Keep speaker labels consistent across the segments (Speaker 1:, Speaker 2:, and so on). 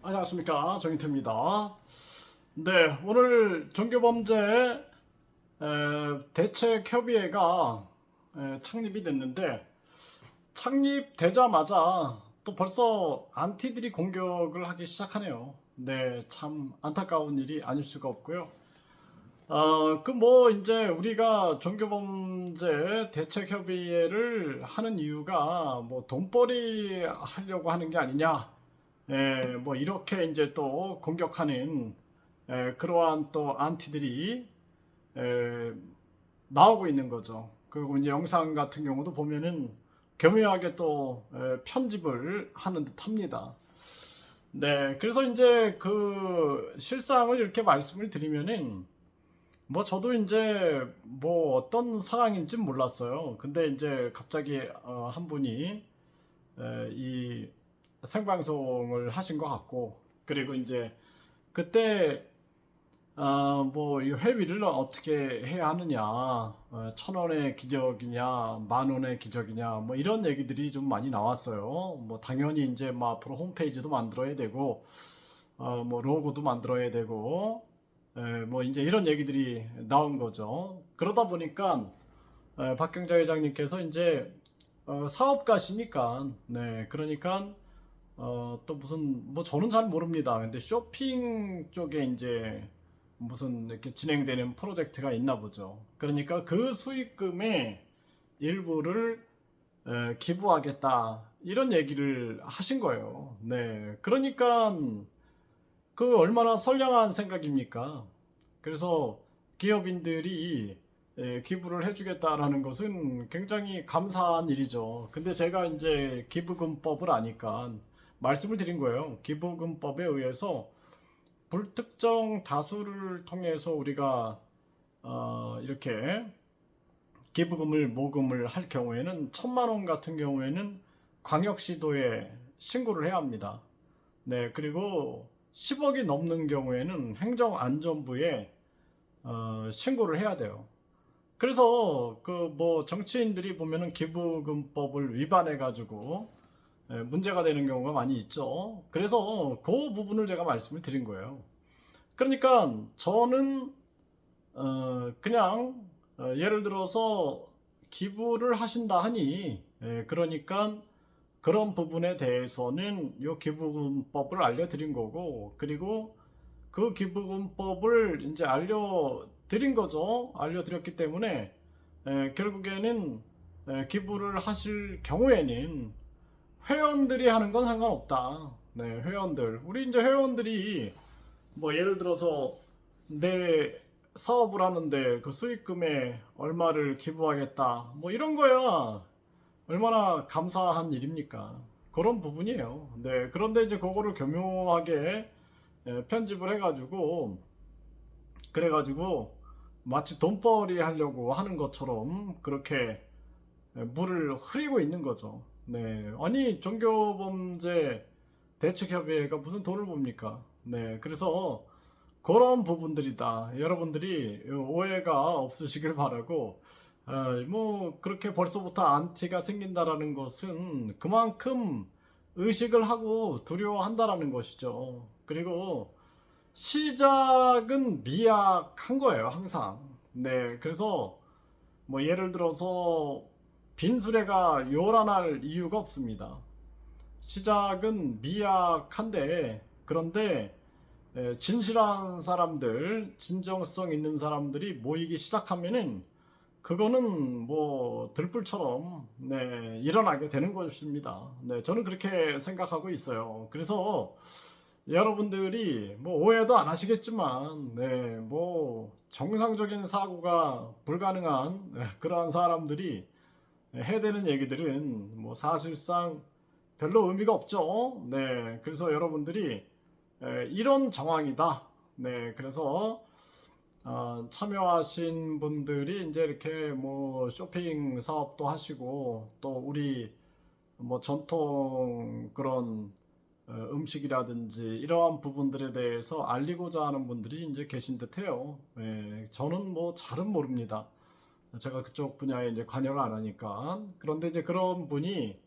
Speaker 1: 안녕하십니까, 정인태입니다. 네, 오늘 종교범죄 대책협의회가 창립이 됐는데, 창립되자마자 또 벌써 안티들이 공격을 하기 시작하네요. 네, 참 안타까운 일이 아닐 수가 없고요. 이제 우리가 종교범죄 대책협의회를 하는 이유가 돈벌이 하려고 하는 게 아니냐, 이렇게 이제 또 공격하는 그러한 또 안티들이 에, 나오고 있는 거죠. 그리고 이제 영상 같은 경우도 보면은 교묘하게 또 편집을 하는 듯 합니다. 네, 그래서 이제 그 실상을 이렇게 말씀을 드리면은 저도 이제 어떤 상황인지 몰랐어요. 근데 이제 갑자기 한 분이 이 생방송을 하신 것 같고, 그리고 이제 그때 이 회비를 어떻게 해야 하느냐, 1,000원의 기적이냐, 10,000원의 기적이냐, 이런 얘기들이 좀 많이 나왔어요. 당연히 이제 앞으로 홈페이지도 만들어야 되고, 로고도 만들어야 되고, 이제 이런 얘기들이 나온 거죠. 그러다 보니까 박경자 회장님께서 이제 사업가시니까, 네, 그러니까 또 무슨 저는 잘 모릅니다. 근데 쇼핑 쪽에 이제 무슨 이렇게 진행되는 프로젝트가 있나 보죠. 그러니까 그 수익금의 일부를 기부하겠다, 이런 얘기를 하신 거예요. 네, 그러니까 그 얼마나 선량한 생각입니까? 그래서 기업인들이 기부를 해주겠다라는 것은 굉장히 감사한 일이죠. 근데 제가 이제 기부금법을 아니까 말씀을 드린 거예요. 기부금법에 의해서 불특정 다수를 통해서 우리가 이렇게 기부금을 모금을 할 경우에는 1,000만 원 같은 경우에는 광역시도에 신고를 해야 합니다. 네, 그리고 10억이 넘는 경우에는 행정안전부에 신고를 해야 돼요. 그래서 정치인들이 보면은 기부금법을 위반해 가지고 문제가 되는 경우가 많이 있죠. 그래서 그 부분을 제가 말씀을 드린 거예요. 그러니까 저는 그냥 예를 들어서 기부를 하신다 하니, 그러니까 그런 부분에 대해서는 요 기부금법을 알려드린 거고, 그리고 그 기부금법을 이제 알려드린 거죠. 알려드렸기 때문에 결국에는 기부를 하실 경우에는 회원들이 하는 건 상관없다. 네, 회원들. 우리 이제 회원들이 예를 들어서 내 사업을 하는데 그 수익금에 얼마를 기부하겠다, 이런 거야 얼마나 감사한 일입니까? 그런 부분이에요. 네, 그런데 이제 그거를 교묘하게 편집을 해가지고, 그래가지고 마치 돈벌이 하려고 하는 것처럼 그렇게 물을 흐리고 있는 거죠. 네, 아니 종교범죄 대책협의회가 무슨 돈을 봅니까? 네, 그래서 그런 부분들이다. 여러분들이 오해가 없으시길 바라고, 그렇게 벌써부터 안티가 생긴다라는 것은 그만큼 의식을 하고 두려워한다라는 것이죠. 그리고 시작은 미약한 거예요, 항상. 네, 그래서 예를 들어서 빈수레가 요란할 이유가 없습니다. 시작은 미약한데, 그런데 진실한 사람들, 진정성 있는 사람들이 모이기 시작하면은 그거는 들불처럼, 네, 일어나게 되는 것입니다. 네, 저는 그렇게 생각하고 있어요. 그래서 여러분들이 오해도 안 하시겠지만, 네, 정상적인 사고가 불가능한 그러한 사람들이 해대는 얘기들은 사실상 별로 의미가 없죠. 네, 그래서 여러분들이 이런 정황이다. 네, 그래서 참여하신 분들이 이제 이렇게 쇼핑 사업도 하시고, 또 우리 전통 그런 음식이라든지 이러한 부분들에 대해서 알리고자 하는 분들이 이제 계신 듯해요. 저는 잘은 모릅니다. 제가 그쪽 분야에 이제 관여를 안 하니까. 그런데 이제 그런 분이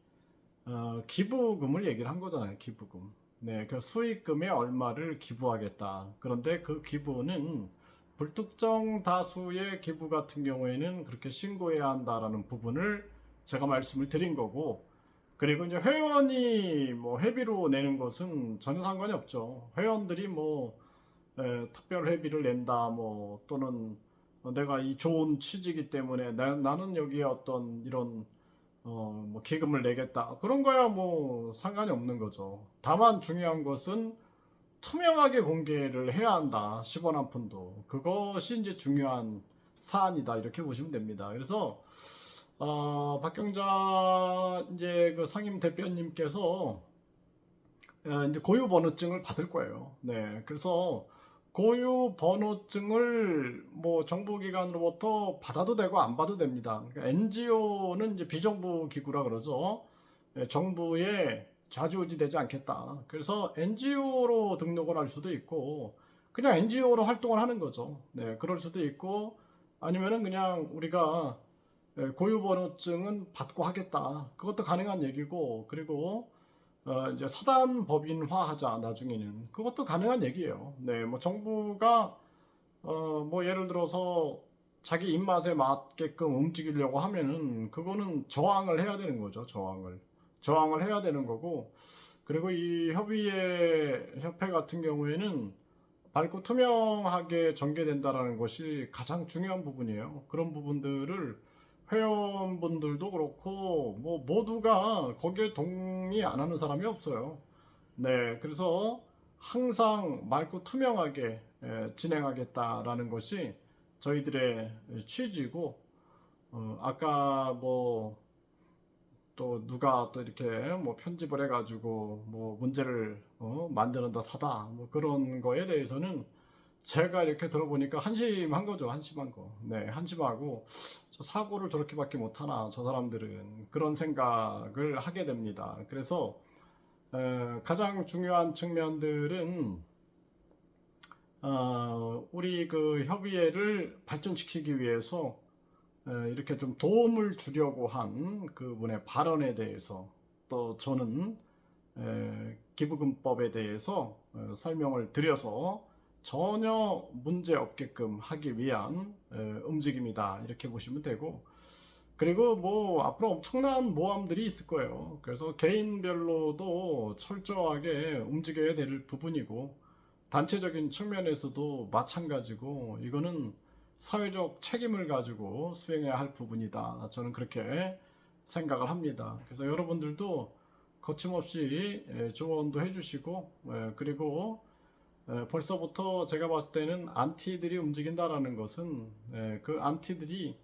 Speaker 1: 기부금을 얘기를 한 거잖아요. 기부금. 네, 그 수익금의 얼마를 기부하겠다. 그런데 그 기부는 불특정 다수의 기부 같은 경우에는 그렇게 신고해야 한다라는 부분을 제가 말씀을 드린 거고, 그리고 이제 회원이 뭐 회비로 내는 것은 전혀 상관이 없죠. 회원들이 뭐 특별 회비를 낸다, 뭐 또는 내가 이 좋은 취지이기 때문에 나는 여기에 어떤 이런 뭐 기금을 내겠다, 그런 거야 뭐 상관이 없는 거죠. 다만 중요한 것은 투명하게 공개를 해야 한다. 10원 한 푼도. 그것이 이제 중요한 사안이다. 이렇게 보시면 됩니다. 그래서 박경자 이제 그 상임 대표님께서 이제 고유 번호증을 받을 거예요. 네, 그래서 고유 번호증을 뭐 정부기관으로부터 받아도 되고 안 받아도 됩니다. 그러니까 NGO는 이제 비정부 기구라 그러죠. 정부에 좌지우지되지 않겠다. 그래서 NGO로 등록을 할 수도 있고 그냥 NGO로 활동을 하는 거죠. 네, 그럴 수도 있고 아니면은 그냥 우리가 고유 번호증은 받고 하겠다. 그것도 가능한 얘기고, 그리고 이제 사단 법인화하자 나중에는, 그것도 가능한 얘기예요. 네, 뭐 정부가 뭐 예를 들어서 자기 입맛에 맞게끔 움직이려고 하면은 그거는 저항을 해야 되는 거죠. 저항을 해야 되는 거고, 그리고 이 협회 같은 경우에는 밝고 투명하게 전개된다라는 것이 가장 중요한 부분이에요. 그런 부분들을 회원분들도 그렇고 뭐 모두가 거기에 동의 안 하는 사람이 없어요. 네, 그래서 항상 맑고 투명하게 진행하겠다라는 것이 저희들의 취지고, 아까 뭐 또 누가 또 이렇게 뭐 편집을 해가지고 뭐 문제를 만드는 듯하다 뭐 그런 거에 대해서는 제가 이렇게 들어보니까 한심한 거죠. 한심한 거. 네, 한심하고 저 사고를 저렇게밖에 못하나 저 사람들은, 그런 생각을 하게 됩니다. 그래서 가장 중요한 측면들은 우리 그 협의회를 발전시키기 위해서 이렇게 좀 도움을 주려고 한 그분의 발언에 대해서, 또 저는 기부금법에 대해서 설명을 드려서 전혀 문제 없게끔 하기 위한 움직임이다, 이렇게 보시면 되고, 그리고 뭐 앞으로 엄청난 모함들이 있을 거예요. 그래서 개인별로도 철저하게 움직여야 될 부분이고, 단체적인 측면에서도 마찬가지고, 이거는 사회적 책임을 가지고 수행해야 할 부분이다. 저는 그렇게 생각을 합니다. 그래서 여러분들도 거침없이 조언도 해주시고, 그리고 벌써부터 제가 봤을 때는 안티들이 움직인다라는 것은 그 안티들이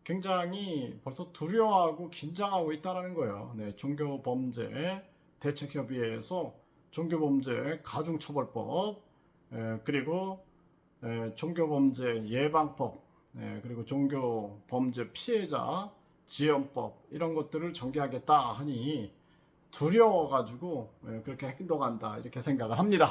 Speaker 1: 굉장히 벌써 두려워하고 긴장하고 있다는 거예요. 네, 종교범죄 대책협의회에서 종교범죄 가중처벌법, 그리고 종교범죄 예방법, 그리고 종교범죄 피해자 지원법, 이런 것들을 전개하겠다 하니 두려워가지고 그렇게 행동한다, 이렇게 생각을 합니다.